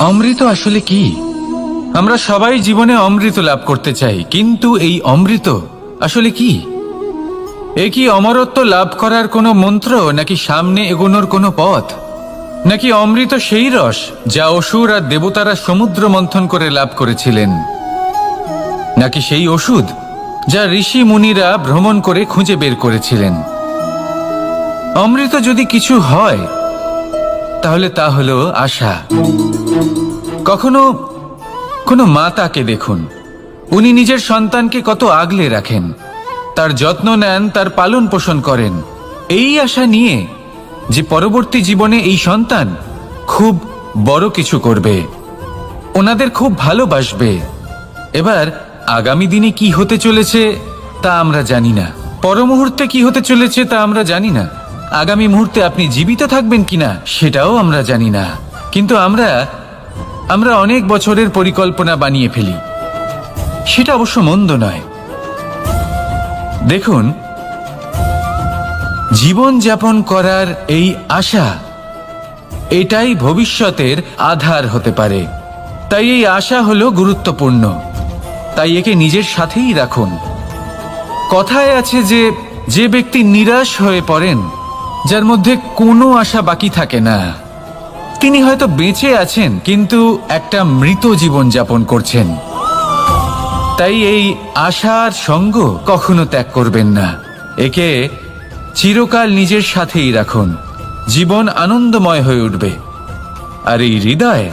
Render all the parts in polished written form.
অমৃত আসলে কি? আমরা সবাই জীবনে অমৃত লাভ করতে চাই, কিন্তু এই অমৃত আসলে কি? এ কি অমরত্ব লাভ করার কোনো মন্ত্র, নাকি সামনে এগোনোর কোনো পথ, নাকি অমৃত সেই রস যা অসুর আর দেবতারা সমুদ্র মন্থন করে লাভ করেছিলেন, নাকি সেই ওষুধ যা ঋষি মুনিরা ভ্রমণ করে খুঁজে বের করেছিলেন? অমৃত যদি কিছু হয় তাহলে তা হলো আশা। কখনো কোনো মাতাকে দেখুন, উনি নিজের সন্তানকে কত আগলে রাখেন, তার যত্ন নেন, তার পালন পোষণ করেন, এই আশা নিয়ে যে পরবর্তী জীবনে এই সন্তান খুব বড় কিছু করবে, ওনাদের খুব ভালোবাসবে। এবার আগামী দিনে কি হতে চলেছে তা আমরা জানি না, পর মুহূর্তে কি হতে চলেছে তা আমরা জানি না, আগামী মুহূর্তে আপনি জীবিত থাকবেন কিনা সেটাও আমরা জানি না। কিন্তু আমরা অনেক বছরের পরিকল্পনা বানিয়ে ফেলি, সেটা অবশ্য মন্দ নয়। দেখুন, জীবন যাপন করার এই আশা, এটাই ভবিষ্যতের আধার হতে পারে। তাই এই আশা হলো গুরুত্বপূর্ণ, তাই একে নিজের সাথেই রাখুন। কথায় আছে যে ব্যক্তি নিরাশ হয়ে পড়েন, যার মধ্যে কোনো আশা বাকি থাকে না, তিনি হয়তো বেঁচে আছেন কিন্তু একটা মৃত জীবন যাপন করছেন। তাই এই আশার সঙ্গ কখনো ত্যাগ করবেন না, একে চিরকাল নিজের সাথেই রাখুন। জীবন আনন্দময় হয়ে উঠবে, আর এই হৃদয়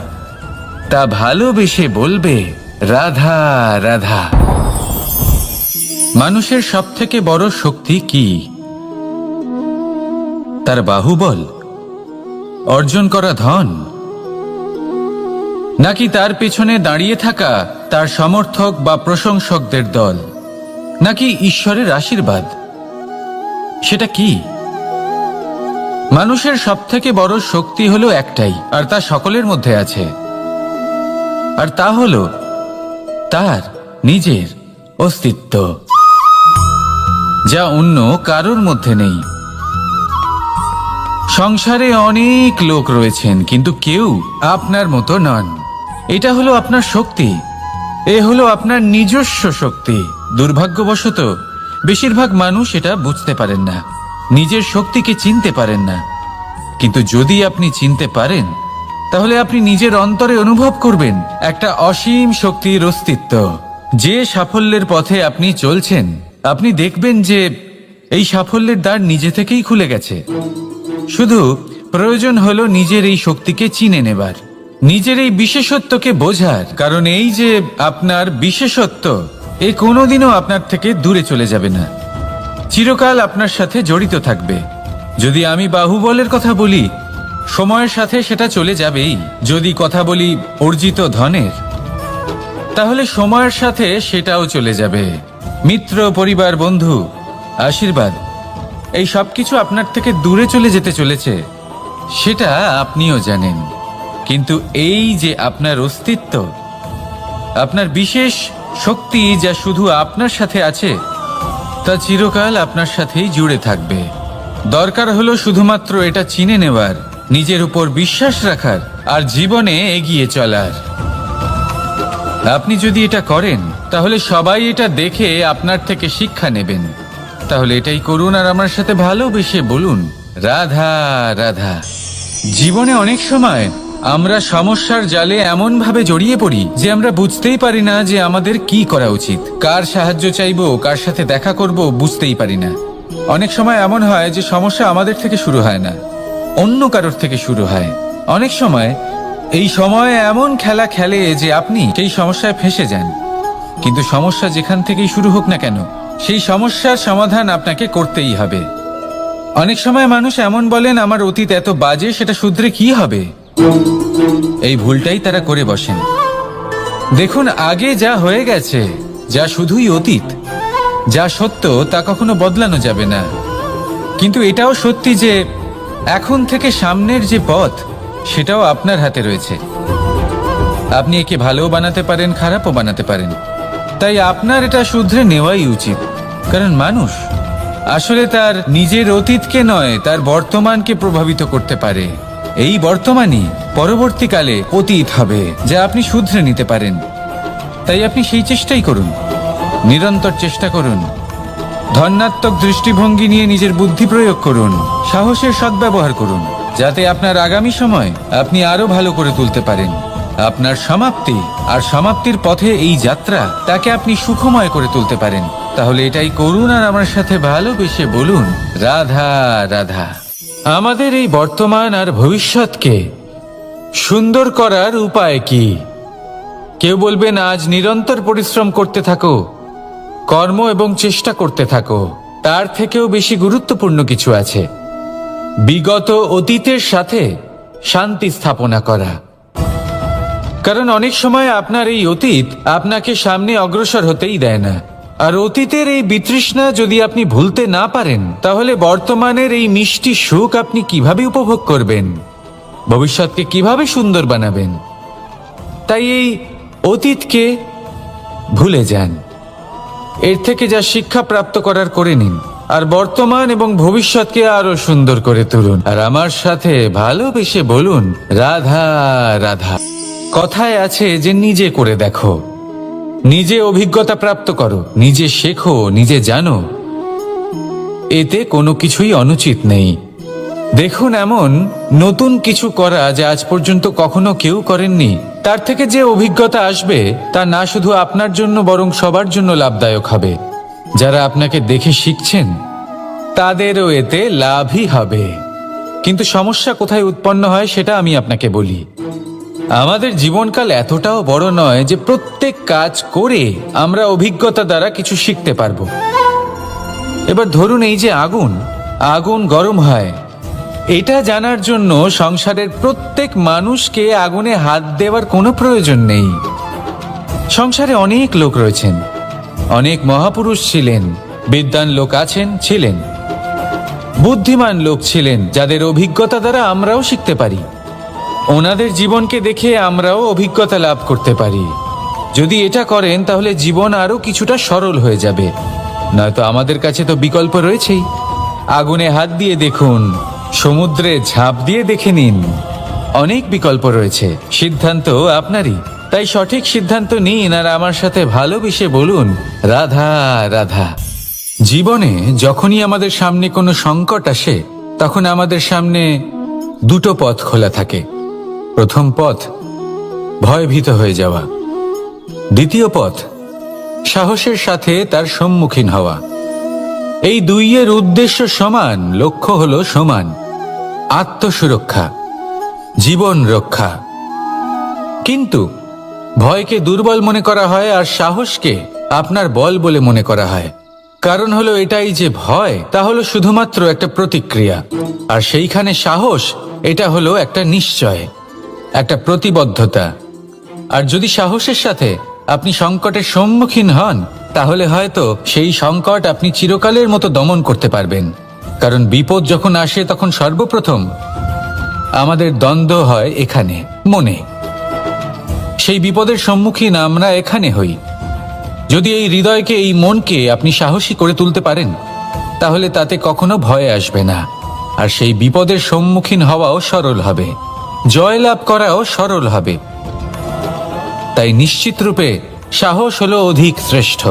তা ভালোবেসে বলবে রাধা রাধা। মানুষের সবথেকে বড় শক্তি কি? তার বাহুবল, অর্জন করা ধন, নাকি তার পেছনে দাঁড়িয়ে থাকা তার সমর্থক বা প্রশংসকদের দল, নাকি ঈশ্বরের আশীর্বাদ? সেটা কি? মানুষের সবথেকে বড় শক্তি হলো একটাই, আর তা সকলের মধ্যে আছে, আর তা হলো তার নিজের অস্তিত্ব, যা অন্য কারোর মধ্যে নেই। সংসারে অনেক লোক রয়েছেন, কিন্তু কেউ আপনার মতো নন। এটা হলো আপনার শক্তি, এ হলো আপনার নিজস্ব শক্তি। দুর্ভাগ্যবশত বেশিরভাগ মানুষ এটা বুঝতে পারেন না, নিজের শক্তিকে চিনতে পারেন না। কিন্তু যদি আপনি চিনতে পারেন, তাহলে আপনি নিজের অন্তরে অনুভব করবেন একটা অসীম শক্তির অস্তিত্ব। যে সাফল্যের পথে আপনি চলছেন, আপনি দেখবেন যে এই সাফল্যের দ্বার নিজে থেকেই খুলে গেছে। শুধু প্রয়োজন হলো নিজের এই শক্তিকে চিনে নেবার, নিজের এই বিশেষত্বকে বোঝার। কারণ এই যে আপনার বিশেষত্ব, এ কোনোদিনও আপনার থেকে দূরে চলে যাবে না, চিরকাল আপনার সাথে জড়িত থাকবে। যদি আমি বাহুবলের কথা বলি, সময়ের সাথে সেটা চলে যাবেই। যদি কথা বলি অর্জিত ধনের, তাহলে সময়ের সাথে সেটাও চলে যাবে। মিত্র, পরিবার, বন্ধু, আশীর্বাদ, এই সব কিছু আপনার থেকে দূরে চলে যেতে চলেছে, সেটা আপনিও জানেন। কিন্তু এই যে আপনার অস্তিত্ব, আপনার বিশেষ শক্তি যা শুধু আপনার সাথে আছে, তা চিরকাল আপনার সাথেই জুড়ে থাকবে। দরকার হলো শুধুমাত্র এটা চিনে নেওয়ার, নিজের উপর বিশ্বাস রাখার, আর জীবনে এগিয়ে চলার। আপনি যদি এটা করেন, তাহলে সবাই এটা দেখে আপনার থেকে শিক্ষা নেবেন। তাহলে এটাই করুন, আর আমার সাথে ভালোবেসে বলুন রাধা রাধা। জীবনে অনেক সময় আমরা সমস্যার জালে এমন ভাবে জড়িয়ে পড়ি যে আমরা বুঝতেই পারি না যে আমাদের কি করা উচিত, কার সাহায্য চাইবো, কার সাথে দেখা করব, বুঝতেই পারি না। অনেক সময় এমন হয় যে সমস্যা আমাদের থেকে শুরু হয় না, অন্য কারোর থেকে শুরু হয়। অনেক সময় এই সময় এমন খেলা খেলে যে আপনি সেই সমস্যায় ফেঁসে যান। কিন্তু সমস্যা যেখান থেকেই শুরু হোক না কেন, সেই সমস্যার সমাধান আপনাকে করতেই হবে। অনেক সময় মানুষ এমন বলেন, আমার অতীত এত বাজে, সেটা শুধরে কি হবে? এই ভুলটাই তারা করে বসেন। দেখুন, আগে যা হয়ে গেছে, যা শুধুই অতীত, যা সত্য তা কখনো বদলানো যাবে না। কিন্তু এটাও সত্যি যে এখন থেকে সামনের যে পথ, সেটাও আপনার হাতে রয়েছে। আপনি একে ভালোও বানাতে পারেন, খারাপও বানাতে পারেন। তাই আপনার এটা শুধরে নেওয়াই উচিত। কারণ মানুষ আসলে তার নিজের অতীতকে নয়, তার বর্তমানকে প্রভাবিত করতে পারে। এই বর্তমানই পরবর্তীকালে অতীত হবে, যা আপনি শুধরে নিতে পারেন। তাই আপনি সেই চেষ্টাই করুন, নিরন্তর চেষ্টা করুন। ধন্যাত্মক দৃষ্টিভঙ্গি নিয়ে নিজের বুদ্ধি প্রয়োগ করুন, সাহসের সদ্ব্যবহার করুন, যাতে আপনার আগামী সময় আপনি আরো ভালো করে তুলতে পারেন। আপনার সমাপ্তি আর সমাপ্তির পথে এই যাত্রা, তাকে আপনি সুখময় করে তুলতে পারেন। তাহলে এটাই করুন আর আমার সাথে ভালোবেসে বলুন, রাধা রাধা। আমাদের এই বর্তমান আর ভবিষ্যৎকে সুন্দর করার উপায় কি? কেউ বলবেন আজ নিরন্তর পরিশ্রম করতে থাকো, কর্ম এবং চেষ্টা করতে থাকো। তার থেকেও বেশি গুরুত্বপূর্ণ কিছু আছে, বিগত অতীতের সাথে শান্তি স্থাপনা করা। কারণ অনেক সময় আপনার এই অতীত আপনাকে সামনে অগ্রসর হতেই দেয় না। আর অতীতের এই বিতৃষ্ণা যদি আপনি ভুলতে না পারেন, তাহলে বর্তমানের এই মিষ্টি সুখ আপনি কিভাবে উপভোগ করবেন, ভবিষ্যৎকে কিভাবে সুন্দর বানাবেন? তাই এই অতীতকে ভুলে যান, এর থেকে যা শিক্ষা প্রাপ্ত করার করে নিন, আর বর্তমান এবং ভবিষ্যৎকে আরো সুন্দর করে তুলুন। আর আমার সাথে ভালোবেসে বলুন, রাধা রাধা। কথায় আছে যে নিজে করে দেখো, নিজে অভিজ্ঞতা প্রাপ্ত করো, নিজে শেখো, নিজে জানো। এতে কোনো কিছুই অনুচিত নেই। দেখুন, এমন নতুন কিছু করা যা আজ পর্যন্ত কখনো কেউ করেননি, তার থেকে যে অভিজ্ঞতা আসবে তা না শুধু আপনার জন্য বরং সবার জন্য লাভদায়ক হবে। যারা আপনাকে দেখে শিখছেন তাদেরও এতে লাভই হবে। কিন্তু সমস্যা কোথায় উৎপন্ন হয় সেটা আমি আপনাকে বলি। আমাদের জীবনকাল এতটাও বড় নয় যে প্রত্যেক কাজ করে আমরা অভিজ্ঞতা দ্বারা কিছু শিখতে পারবো। এবার ধরুন, এই যে আগুন গরম হয়, এটা জানার জন্য সংসারের প্রত্যেক মানুষকে আগুনে হাত দেওয়ার কোনো প্রয়োজন নেই। সংসারে অনেক লোক রয়েছেন, অনেক মহাপুরুষ ছিলেন, বিদ্বান লোক ছিলেন, বুদ্ধিমান লোক ছিলেন, যাদের অভিজ্ঞতা দ্বারা আমরাও শিখতে পারি। ওনাদের জীবনকে দেখে আমরাও অভিজ্ঞতা লাভ করতে পারি। যদি এটা করেন তাহলে জীবন আরো কিছুটা সরল হয়ে যাবে। নয়তো আমাদের কাছে তো বিকল্প রয়েছেই। আগুনে হাত দিয়ে দেখুন, সমুদ্রে ঝাঁপ দিয়ে দেখে নিন, অনেক বিকল্প রয়েছে। সিদ্ধান্ত আপনারই। তাই সঠিক সিদ্ধান্ত নিন আর আমার সাথে ভালোবেসে বলুন, রাধা রাধা। জীবনে যখনই আমাদের সামনে কোনো সংকট আসে, তখন আমাদের সামনে দুটো পথ খোলা থাকে। প্রথম পথ ভয়ভীত হয়ে যাওয়া, দ্বিতীয় পথ সাহসের সাথে তার সম্মুখীন হওয়া। এই দুইয়ের উদ্দেশ্য সমান, লক্ষ্য হলো সমান, আত্মসুরক্ষা, জীবন রক্ষা। কিন্তু ভয়কে দুর্বল মনে করা হয় আর সাহসকে আপনার বল বলে মনে করা হয়। কারণ হলো এটাই যে ভয়, তা হলো শুধুমাত্র একটা প্রতিক্রিয়া, আর সেইখানে সাহস, এটা হলো একটা নিশ্চয়, একটা প্রতিবদ্ধতা। আর যদি সাহসের সাথে আপনি সংকটের সম্মুখীন হন, তাহলে হয়তো সেই সংকট আপনি চিরকালের মতো দমন করতে পারবেন। কারণ বিপদ যখন আসে তখন সর্বপ্রথম আমাদের দ্বন্দ্ব হয় এখানে, মনে। সেই বিপদের সম্মুখীন আমরা এখানে হই। যদি এই হৃদয়কে, এই মনকে আপনি সাহসী করে তুলতে পারেন, তাহলে তাতে কখনো ভয় আসবে না। আর সেই বিপদের সম্মুখীন হওয়াও সরল হবে, জয়লাভ করাও সরল হবে। তাই নিশ্চিত রূপে সাহস হলো অধিক শ্রেষ্ঠ।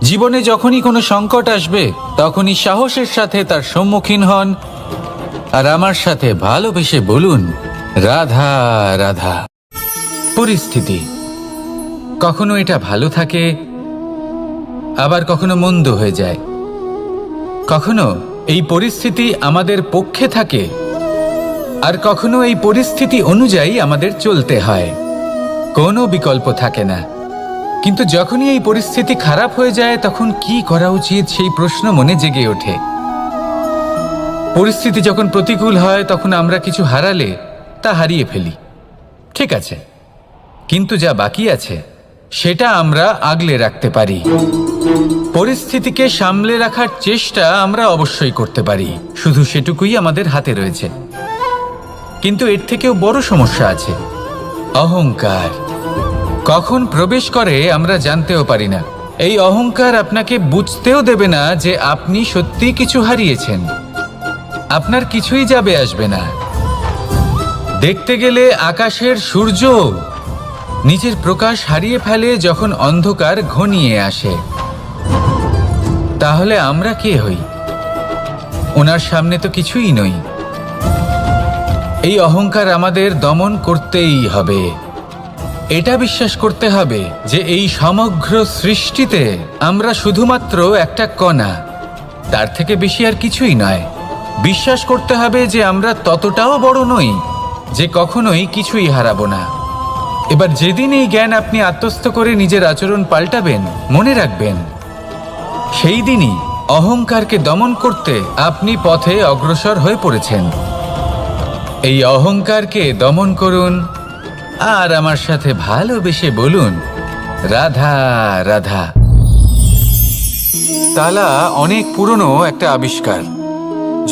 জীবনে যখনই কোনো সংকট আসবে, তখনই সাহসের সাথে তার সম্মুখীন হন। আর আমার সাথে ভালোবেসে বলুন, রাধা রাধা। পরিস্থিতি কখনো এটা ভালো থাকে, আবার কখনো মন্দ হয়ে যায়। কখনো এই পরিস্থিতি আমাদের পক্ষে থাকে, আর কখনো এই পরিস্থিতি অনুযায়ী আমাদের চলতে হয়। কোনো বিকল্প থাকে না। কিন্তু যখনই এই পরিস্থিতি খারাপ হয়ে যায়, তখন কি করা উচিত সেই প্রশ্ন মনে জেগে ওঠে। পরিস্থিতি যখন প্রতিকূল হয়, তখন আমরা কিছু হারালে তা হারিয়ে ফেলি, ঠিক আছে, কিন্তু যা বাকি আছে সেটা আমরা আগলে রাখতে পারি। পরিস্থিতিকে সামলে রাখার চেষ্টা আমরা অবশ্যই করতে পারি, শুধু সেটুকুই আমাদের হাতে রয়েছে। কিন্তু এর থেকেও বড় সমস্যা আছে, অহংকার। কখন প্রবেশ করে আমরা জানতেও পারি না। এই অহংকার আপনাকে বুঝতেও দেবে না যে আপনি সত্যি কিছু হারিয়েছেন। আপনার কিছুই যাবে আসবে না। দেখতে গেলে আকাশের সূর্য নিজের প্রকাশ হারিয়ে ফেলে যখন অন্ধকার ঘনিয়ে আসে। তাহলে আমরা কে হই? ওনার সামনে তো কিছুই নই। এই অহংকার আমাদের দমন করতেই হবে। এটা বিশ্বাস করতে হবে যে এই সমগ্র সৃষ্টিতে আমরা শুধুমাত্র একটা কণা, তার থেকে বেশি আর কিছুই নয়। বিশ্বাস করতে হবে যে আমরা ততটাও বড় নই যে কখনোই কিছুই হারাবো না। এবার যেদিন এই জ্ঞান আপনি আত্মস্থ করে নিজের আচরণ পাল্টাবেন, মনে রাখবেন সেই দিনই অহংকারকে দমন করতে আপনি পথে অগ্রসর হয়ে পড়েছেন। এই অহংকারকে দমন করুন আর আমার সাথে ভালোবেসে বলুন, রাধা রাধা। তালা অনেক পুরনো একটা আবিষ্কার।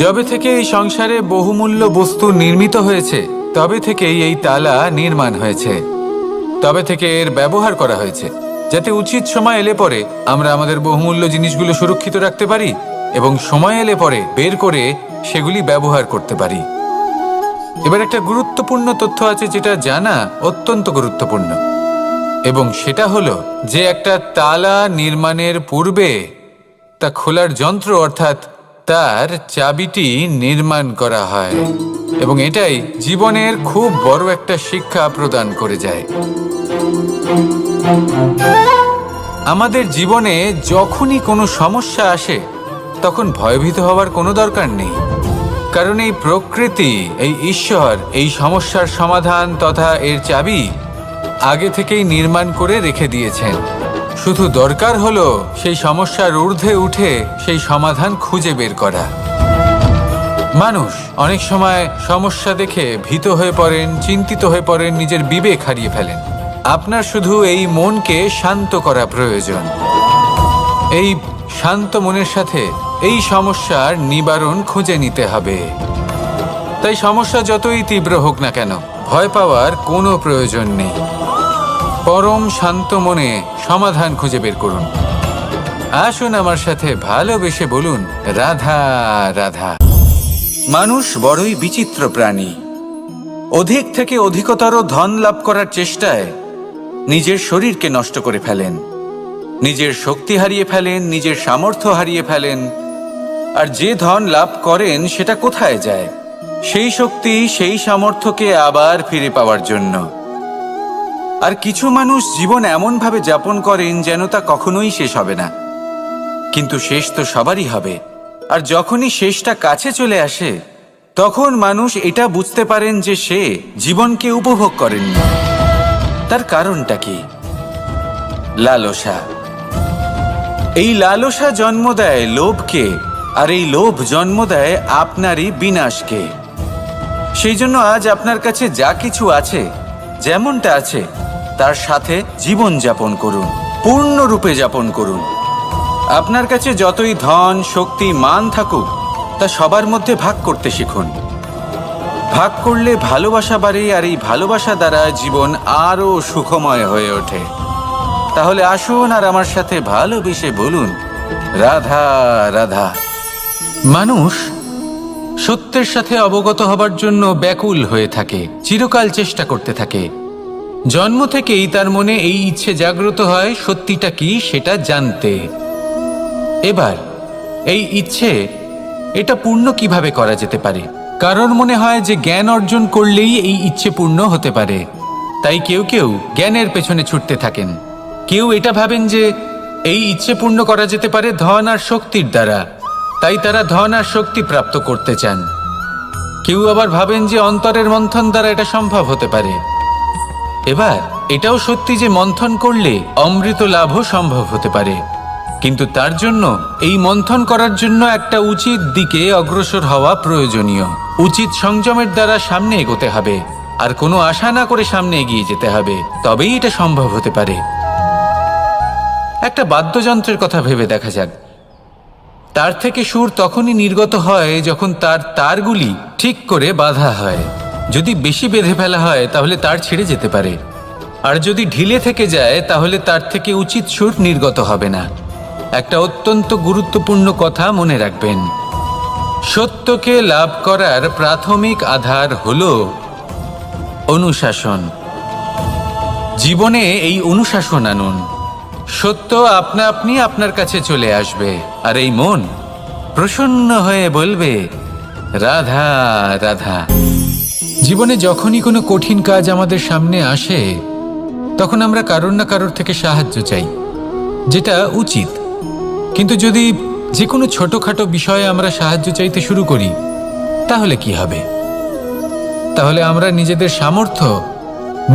যবে থেকে এই সংসারে বহুমূল্য বস্তু নির্মিত হয়েছে, তবে থেকেই এই তালা নির্মাণ হয়েছে। তবে থেকে এর ব্যবহার করা হয়েছে, যাতে উচিত সময় এলে পরে আমরা আমাদের বহুমূল্য জিনিসগুলো সুরক্ষিত রাখতে পারি এবং সময় এলে পরে বের করে সেগুলি ব্যবহার করতে পারি। এবার একটা গুরুত্বপূর্ণ তথ্য আছে যেটা জানা অত্যন্ত গুরুত্বপূর্ণ, এবং সেটা হলো যে একটা তালা নির্মাণের পূর্বে তা খোলার যন্ত্র অর্থাৎ তার চাবিটি নির্মাণ করা হয়, এবং এটাই জীবনের খুব বড় একটা শিক্ষা প্রদান করে যায়। আমাদের জীবনে যখনই কোনো সমস্যা আসে তখন ভয়ভীত হওয়ার কোনো দরকার নেই, কারণ এই প্রকৃতি, এই ঈশ্বর এই সমস্যার সমাধান তথা এর চাবি আগে থেকেই নির্মাণ করে রেখে দিয়েছেন। শুধু দরকার হলো সেই সমস্যার ঊর্ধ্বে উঠে সেই সমাধান খুঁজে বের করা। মানুষ অনেক সময় সমস্যা দেখে ভীত হয়ে পড়েন, চিন্তিত হয়ে পড়েন, নিজের বিবেক হারিয়ে ফেলেন। আপনার শুধু এই মনকে শান্ত করা প্রয়োজন। এই শান্ত মনের সাথে এই সমস্যার নিবারণ খুঁজে নিতে হবে। তাই সমস্যা যতই তীব্র হোক না কেন, ভয় পাওয়ার কোনো প্রয়োজন নেই। পরম শান্ত মনে সমাধান খুঁজে বের করুন। আসুন আমার সাথে ভালোবেসে বলুন, রাধা রাধা। মানুষ বড়ই বিচিত্র প্রাণী। অধিক থেকে অধিকতর ধন লাভ করার চেষ্টায় নিজের শরীরকে নষ্ট করে ফেলেন, নিজের শক্তি হারিয়ে ফেলেন, নিজের সামর্থ্য হারিয়ে ফেলেন। আর যে ধন লাভ করেন সেটা কোথায় যায়? সেই শক্তি, সেই সামর্থ্যকে আবার ফিরে পাওয়ার জন্য। আর কিছু মানুষ জীবন এমনভাবে যাপন করেন যেন তা কখনোই শেষ হবে না, কিন্তু শেষ তো সবারই হবে। আর যখনই শেষটা কাছে চলে আসে তখন মানুষ এটা বুঝতে পারেন যে সে জীবনকে উপভোগ করেননি। তার কারণটা কি? লালসা। এই লালসা জন্ম দেয় লোভকে, আর এই লোভ জন্ম দেয় আপনারই বিনাশকে। সেই জন্য আজ আপনার কাছে যা কিছু আছে, যেমনটা আছে তার সাথে জীবন যাপন করুন, পূর্ণরূপে যাপন করুন। আপনার কাছে যতই ধন, শক্তি, মান থাকুক, তা সবার মধ্যে ভাগ করতে শিখুন। ভাগ করলে ভালোবাসা বাড়ে, আর এই ভালোবাসা দ্বারা জীবন আরও সুখময় হয়ে ওঠে। তাহলে আসুন আর আমার সাথে ভালোবেসে বলুন, রাধা রাধা। মানুষ সত্যের সাথে অবগত হবার জন্য ব্যাকুল হয়ে থাকে, চিরকাল চেষ্টা করতে থাকে। জন্ম থেকেই তার মনে এই ইচ্ছে জাগ্রত হয় সত্যিটা কি সেটা জানতে। এবার এই ইচ্ছে, এটা পূর্ণ কিভাবে করা যেতে পারে? কারণ মনে হয় যে জ্ঞান অর্জন করলেই এই ইচ্ছে পূর্ণ হতে পারে। তাই কেউ কেউ জ্ঞানের পেছনে ছুটতে থাকেন। কেউ এটা ভাবেন যে এই ইচ্ছে পূর্ণ করা যেতে পারে ধন আর শক্তির দ্বারা, তাই তারা ধন আর শক্তি প্রাপ্ত করতে চান। কেউ আবার ভাবেন যে অন্তরের মন্থন দ্বারা এটা সম্ভব হতে পারে। এবার এটাও সত্যি যে মন্থন করলে অমৃত লাভও সম্ভব হতে পারে, কিন্তু তার জন্য এই মন্থন করার জন্য একটা উচিত দিকে অগ্রসর হওয়া প্রয়োজনীয়। উচিত সংযমের দ্বারা সামনে এগোতে হবে, আর কোনো আশা না করে সামনে এগিয়ে যেতে হবে, তবেই এটা সম্ভব হতে পারে। একটা বাদ্যযন্ত্রের কথা ভেবে দেখা যাক। তার থেকে সুর তখনই নির্গত হয় যখন তার তারগুলি ঠিক করে বাঁধা হয়। যদি বেশি বেঁধে ফেলা হয় তাহলে তার ছিঁড়ে যেতে পারে, আর যদি ঢিলে থেকে যায় তাহলে তার থেকে উচিত সুর নির্গত হবে না। একটা অত্যন্ত গুরুত্বপূর্ণ কথা মনে রাখবেন, সত্যকে লাভ করার প্রাথমিক আধার হলো অনুশাসন। জীবনে এই অনুশাসন আনুন, সত্য আপনা আপনি আপনার কাছে চলে আসবে, আর এই মন প্রসন্ন হয়ে বলবে রাধা রাধা। জীবনে যখনই কোনো কঠিন কাজ আমাদের সামনে আসে, তখন আমরা কারোর না কারোর থেকে সাহায্য চাই, যেটা উচিত। কিন্তু যদি যে কোনো ছোটখাটো বিষয়ে আমরা সাহায্য চাইতে শুরু করি, তাহলে কি হবে? তাহলে আমরা নিজেদের সামর্থ্য,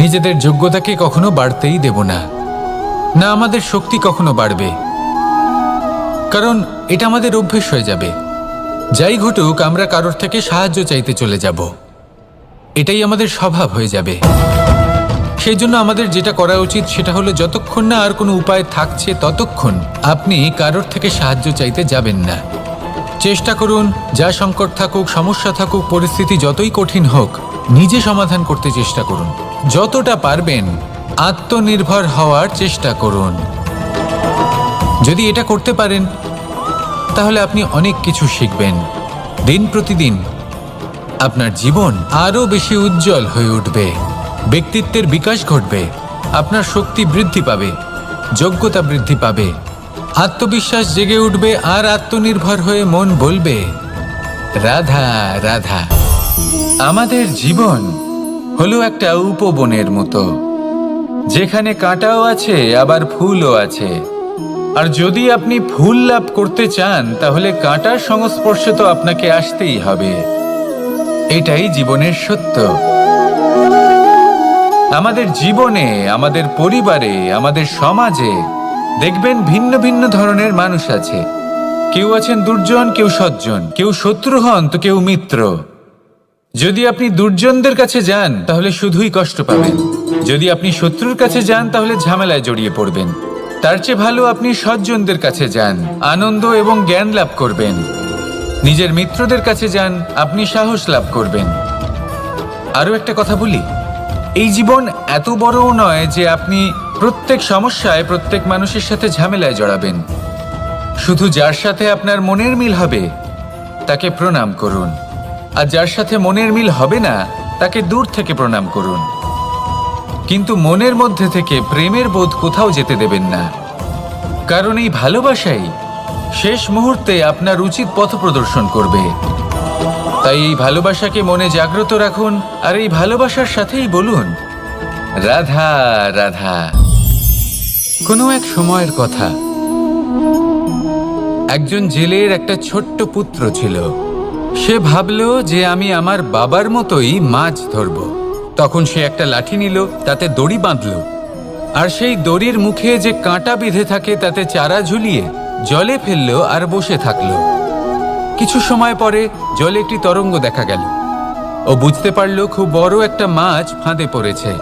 নিজেদের যোগ্যতাকে কখনো বাড়তেই দেব না, না আমাদের শক্তি কখনো বাড়বে। কারণ এটা আমাদের অভ্যেস হয়ে যাবে। যাই ঘটুক, আমরা কারোর থেকে সাহায্য চাইতে চলে যাব, এটাই আমাদের স্বভাব হয়ে যাবে। সেই জন্য আমাদের যেটা করা উচিত সেটা হলো, যতক্ষণ না আর কোনো উপায় থাকছে ততক্ষণ আপনি কারোর থেকে সাহায্য চাইতে যাবেন না। চেষ্টা করুন, যা সংকট থাকুক, সমস্যা থাকুক, পরিস্থিতি যতই কঠিন হোক, নিজে সমাধান করতে চেষ্টা করুন। যতটা পারবেন আত্মনির্ভর হওয়ার চেষ্টা করুন। যদি এটা করতে পারেন, তাহলে আপনি অনেক কিছু শিখবেন। দিন প্রতিদিন আপনার জীবন আরও বেশি উজ্জ্বল হয়ে উঠবে, ব্যক্তিত্বের বিকাশ ঘটবে, আপনার শক্তি বৃদ্ধি পাবে, যোগ্যতা বৃদ্ধি পাবে, আত্মবিশ্বাস জেগে উঠবে, আর আত্মনির্ভর হয়ে মন বলবে রাধা রাধা। আমাদের জীবন হলো একটা উপবনের মতো, যেখানে কাঁটাও আছে আবার ফুলও আছে। আর যদি আপনি ফুল লাভ করতে চান, তাহলে কাঁটার সংস্পর্শে তো আপনাকে আসতেই হবে। এটাই জীবনের সত্য। আমাদের জীবনে, আমাদের পরিবারে, আমাদের সমাজে দেখবেন ভিন্ন ভিন্ন ধরনের মানুষ আছে। কেউ আছেন দুর্জন, কেউ সজ্জন, কেউ শত্রু হন তো কেউ মিত্র। যদি আপনি দুর্জনদের কাছে যান, তাহলে শুধুই কষ্ট পাবেন। যদি আপনি শত্রুর কাছে যান, তাহলে ঝামেলায় জড়িয়ে পড়বেন। তার চেয়ে ভালো আপনি সজ্জনদের কাছে যান, আনন্দ এবং জ্ঞান লাভ করবেন। নিজের মিত্রদের কাছে যান, আপনি সাহস লাভ করবেন। আরও একটা কথা বলি, এই জীবন এত বড়ও নয় যে আপনি প্রত্যেক সমস্যায় প্রত্যেক মানুষের সাথে ঝামেলায় জড়াবেন। শুধু যার সাথে আপনার মনের মিল হবে তাকে প্রণাম করুন, আর যার সাথে মনের মিল হবে না তাকে দূর থেকে প্রণাম করুন। কিন্তু মনের মধ্যে থেকে প্রেমের বোধ কোথাও যেতে দেবেন না, কারণ এই ভালোবাসাই শেষ মুহূর্তে আপনার উচিত পথ প্রদর্শন করবে। তাই এই ভালোবাসাকে মনে জাগ্রত রাখুন, আর এই ভালোবাসার সাথেই বলুন রাধা রাধা। কোনো এক সময়ের কথা, একজন জেলের একটা ছোট্ট পুত্র ছিল। সে ভাবল যে আমি আমার বাবার মতোই মাছ ধরব। তখন সে একটা লাঠি নিল, তাতে দড়ি বাঁধল, আর সেই দড়ির মুখে যে কাঁটা বিঁধে থাকে তাতে চারা ঝুলিয়ে জলে ফেলল আর বসে থাকল। কিছু সময় পরে জলে একটি তরঙ্গ দেখা গেল। ও বুঝতে পারল খুব বড় একটা মাছ ফাঁদে পড়েছে।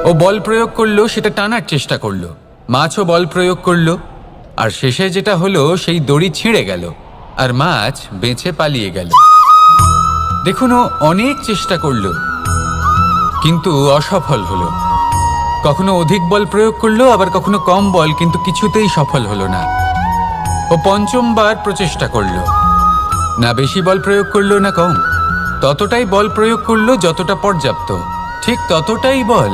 ও বল প্রয়োগ করলো, সেটা টানার চেষ্টা করলো। মাছও বল প্রয়োগ করলো, আর শেষে যেটা হলো, সেই দড়ি ছিঁড়ে গেল আর মাছ বেঁচে পালিয়ে গেল। দেখুন, ও অনেক চেষ্টা করলো, কিন্তু অসফল হলো। কখনো অধিক বল প্রয়োগ করলো, আবার কখনো কম বল, কিন্তু কিছুতেই সফল হলো না। ও পঞ্চমবার প্রচেষ্টা করলো, না বেশি বল প্রয়োগ করলো না কম, ততটাই বল প্রয়োগ করলো যতটা পর্যাপ্ত, ঠিক ততটাই বল,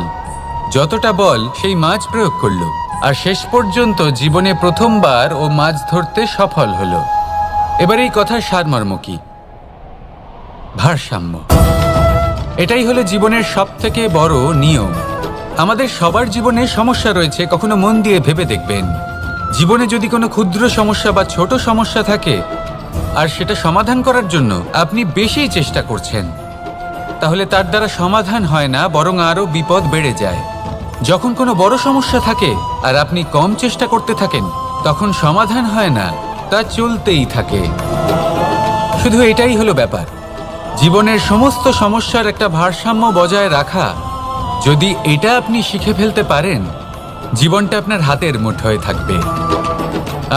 যতটা বল সেই মাছ প্রয়োগ করলো। আর শেষ পর্যন্ত জীবনে প্রথমবার ও মাছ ধরতে সফল হলো। এবার এই কথার সারমর্ম কি? ভারসাম্য। এটাই হলো জীবনের সবথেকে বড় নিয়ম। আমাদের সবার জীবনে সমস্যা রয়েছে, কখনো মন দিয়ে ভেবে দেখবেন। জীবনে যদি কোনো ক্ষুদ্র সমস্যা বা ছোট সমস্যা থাকে, আর সেটা সমাধান করার জন্য আপনি বেশি চেষ্টা করছেন, তাহলে তার দ্বারা সমাধান হয় না, বরং আরও বিপদ বেড়ে যায়। যখন কোনো বড় সমস্যা থাকে আর আপনি কম চেষ্টা করতে থাকেন, তখন সমাধান হয় না, তা চলতেই থাকে। শুধু এটাই হলো ব্যাপার। জীবনের সমস্ত সমস্যার একটা ভারসাম্য বজায় রাখা, যদি এটা আপনি শিখে ফেলতে পারেন, জীবনটা আপনার হাতের মুঠোয় থাকবে।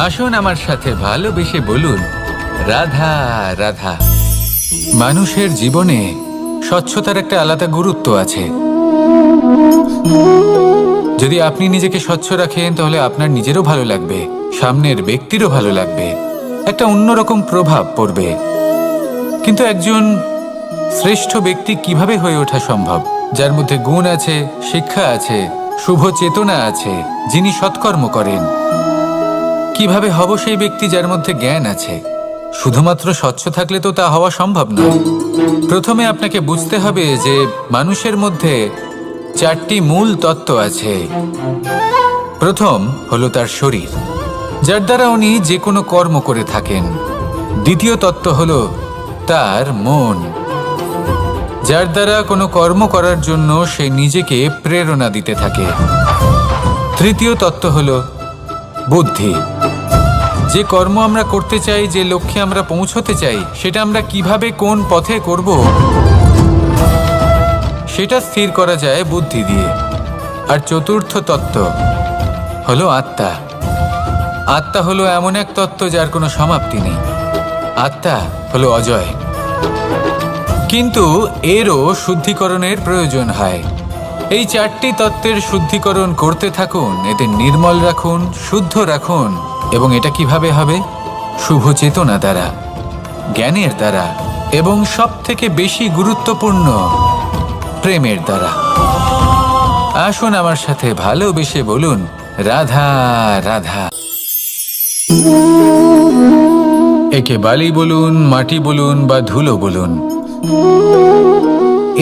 আসুন আমার সাথে ভালোবেসে বলুন রাধা রাধা। মানুষের জীবনে স্বচ্ছতার একটা আলাদা গুরুত্ব আছে। যদি আপনি নিজেকে স্বচ্ছ রাখেন, তাহলে আপনার নিজেরও ভালো লাগবে, সামনের ব্যক্তিরও ভালো লাগবে, একটা অন্যরকম প্রভাব পড়বে। কিন্তু একজন শ্রেষ্ঠ ব্যক্তি কিভাবে হয়ে ওঠা সম্ভব? যার মধ্যে গুণ আছে, শিক্ষা আছে, শুভ চেতনা আছে, যিনি সৎকর্ম করেন। কিভাবে হব সেই ব্যক্তি যার মধ্যে জ্ঞান আছে? শুধুমাত্র স্বচ্ছ থাকলে তো তা হওয়া সম্ভব নয়। প্রথমে আপনাকে বুঝতে হবে যে মানুষের মধ্যে 4টি মূল তত্ত্ব আছে। প্রথম হলো তার শরীর, যার দ্বারা উনি যে কোনো কর্ম করে থাকেন। দ্বিতীয় তত্ত্ব হলো তার মন, যার দ্বারা কোনো কর্ম করার জন্য সে নিজেকে প্রেরণা দিতে থাকে। তৃতীয় তত্ত্ব হলো বুদ্ধি, যে কর্ম আমরা করতে চাই, যে লক্ষ্যে আমরা পৌঁছতে চাই, সেটা আমরা কিভাবে কোন পথে করব সেটা স্থির করা যায় বুদ্ধি দিয়ে। আর চতুর্থ তত্ত্ব হলো আত্মা। আত্মা হলো এমন এক তত্ত্ব যার কোনো সমাপ্তি নেই। আত্মা হলো অজয়, কিন্তু এরও শুদ্ধিকরণের প্রয়োজন হয়। এই 4টি তত্ত্বের শুদ্ধিকরণ করতে থাকুন, এদের নির্মল রাখুন, শুদ্ধ রাখুন। এবং এটা কিভাবে হবে? শুভ চেতনা দ্বারা, জ্ঞানের দ্বারা, এবং সব থেকে বেশি গুরুত্বপূর্ণ প্রেমের দ্বারা। আসুন আমার সাথে ভালোবেসে বলুন, রাধা রাধা। একে বালি বলুন, মাটি বলুন বা ধুলো বলুন,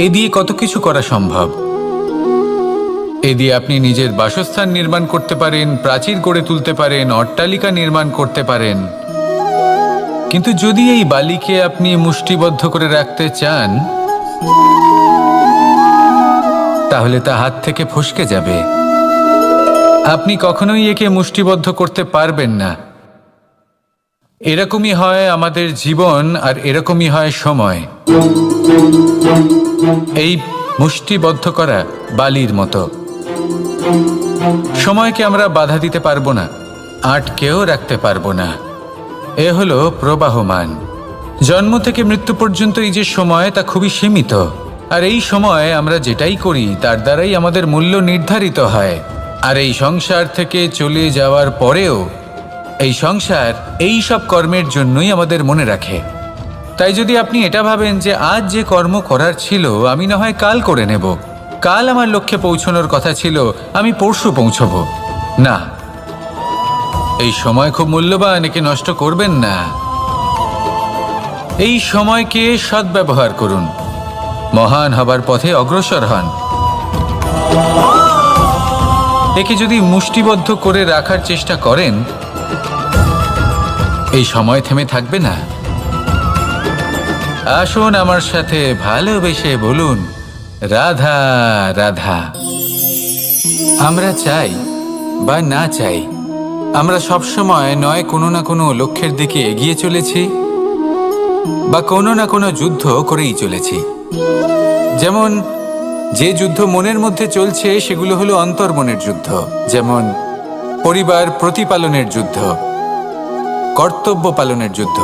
এ দিয়ে কত কিছু করা সম্ভব। এ দিয়ে আপনি নিজের বাসস্থান নির্মাণ করতে পারেন, প্রাচীর গড়ে তুলতে পারেন, অট্টালিকা নির্মাণ করতে পারেন। কিন্তু যদি এই বালিকে আপনি মুষ্টিবদ্ধ করে রাখতে চান, তাহলে তা হাত থেকে ফসকে যাবে। আপনি কখনোই একে মুষ্টিবদ্ধ করতে পারবেন না। এরকমই হয় আমাদের জীবন, আর এরকমই হয় সময়। এই মুষ্টিবদ্ধ করা বালির মতো। সময়কে আমরা বাধা দিতে পারবো না, আটকেও রাখতে পারবো না। এ হলো প্রবাহমান। জন্ম থেকে মৃত্যু পর্যন্ত এই যে সময়, তা খুবই সীমিত। আর এই সময় আমরা যেটাই করি তার দ্বারাই আমাদের মূল্য নির্ধারিত হয়। আর এই সংসার থেকে চলে যাওয়ার পরেও এই সংসার এই সব কর্মের জন্যই আমাদের মনে রাখে। তাই যদি আপনি এটা ভাবেন যে আজ যে কর্ম করার ছিল আমি না হয় কাল করে নেব, কাল আমার লক্ষ্যে পৌঁছানোর কথা ছিল আমি পরশু পৌঁছবো, না, এই সময় খুব মূল্যবান, একে নষ্ট করবেন না। এই সময়কে সদ্ব্যবহার করুন, মহান হবার পথে অগ্রসর হন। একে যদি মুষ্টিবদ্ধ করে রাখার চেষ্টা করেন, এই সময় থেমে থাকবে না। আসুন আমার সাথে ভালোবেসে বলুন, রাধা রাধা। আমরা চাই বা না চাই, আমরা সবসময় নয় কোনো না কোনো লক্ষ্যের দিকে এগিয়ে চলেছি বা কোনো না কোনো যুদ্ধ করেই চলেছি। যেমন যে যুদ্ধ মনের মধ্যে চলছে সেগুলো হলো অন্তর্মনের যুদ্ধ। যেমন পরিবার প্রতিপালনের যুদ্ধ, কর্তব্য পালনের যুদ্ধ,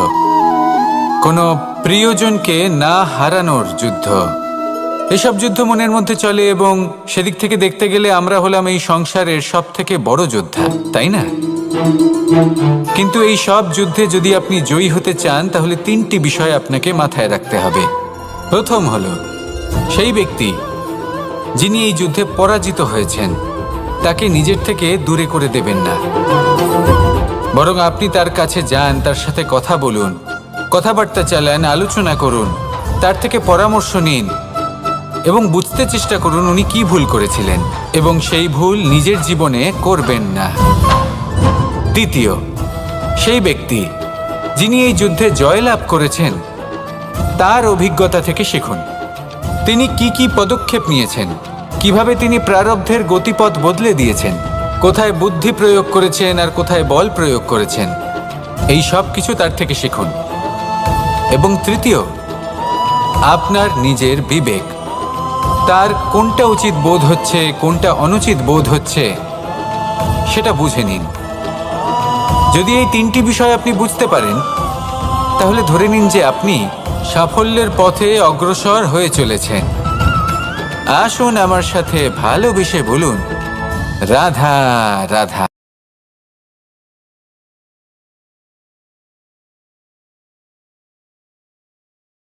কোনো প্রিয়জনকে না হারানোর যুদ্ধ। এসব যুদ্ধ মনের মধ্যে চলে এবং সেদিক থেকে দেখতে গেলে আমরা হলাম এই সংসারের সব থেকে বড় যোদ্ধা, তাই না? কিন্তু এই সব যুদ্ধে যদি আপনি জয়ী হতে চান তাহলে 3টি বিষয় আপনাকে মাথায় রাখতে হবে। প্রথম হলো সেই ব্যক্তি যিনি এই যুদ্ধে পরাজিত হয়েছেন তাকে নিজের থেকে দূরে করে দেবেন না, বরং আপনি তার কাছে যান, তার সাথে কথা বলুন, কথাবার্তা চালান, আলোচনা করুন, তার থেকে পরামর্শ নিন এবং বুঝতে চেষ্টা করুন উনি কি ভুল করেছিলেন এবং সেই ভুল নিজের জীবনে করবেন না। দ্বিতীয়, সেই ব্যক্তি যিনি এই যুদ্ধে জয়লাভ করেছেন তার অভিজ্ঞতা থেকে শিখুন। তিনি কি কি পদক্ষেপ নিয়েছেন, কিভাবে তিনি প্রারব্ধের গতিপথ বদলে দিয়েছেন, কোথায় বুদ্ধি প্রয়োগ করেছেন আর কোথায় বল প্রয়োগ করেছেন, এই সব কিছু তার থেকে শিখুন। এবং তৃতীয়, আপনার নিজের বিবেক, তার কোনটা উচিত বোধ হচ্ছে, কোনটা অনুচিত বোধ হচ্ছে, সেটা বুঝে নিন। যদি এই 3টি বিষয় আপনি বুঝতে পারেন তাহলে ধরে নিন যে আপনি সাফল্যের পথে অগ্রসর হয়ে চলেছেন। আসুন আমার সাথে ভালোবেসে বলুন, রাধা রাধা।